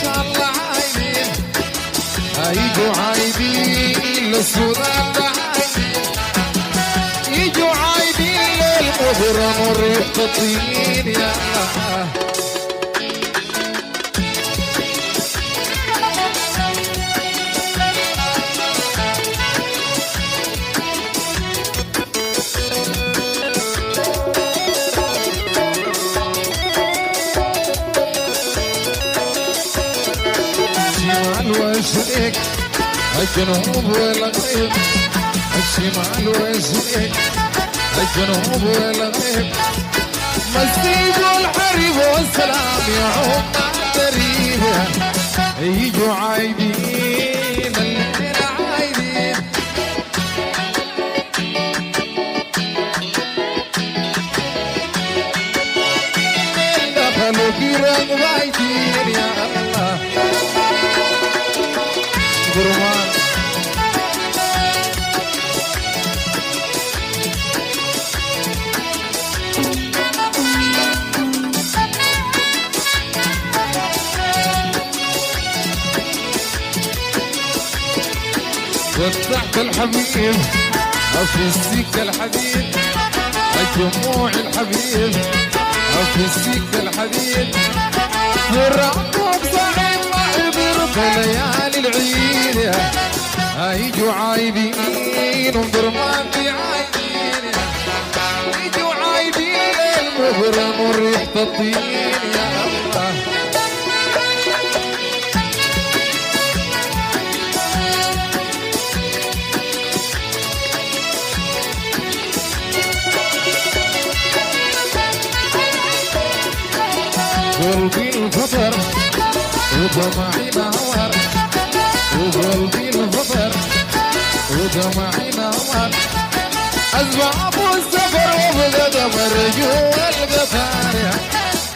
شاء الله عايدين يجوا عايدين للسودان عايدين يجوا عايدين للمبرم والريح تطين يا وشريك الجنوب والغرب الشمال والشريك الجنوب والغرب مسجد والحرب والسلام يعم الدريب يجوا عايدين الليل عايدين دخلوا في رقب عايدين يا الله قرمان وتحت الحبيب في السكة الحديد الجموع الحبيب في السكة الحديد والرقب صاحب محضر بليالي العيد يجوا عايدين ومبرمان في عايدين يجوا عايدين المبرم والريح تطين يا الله قلبي الفطر وطمعي نهار وقلبي الفطر وطمعي نهار أسباب السفر وبدأ مرجوع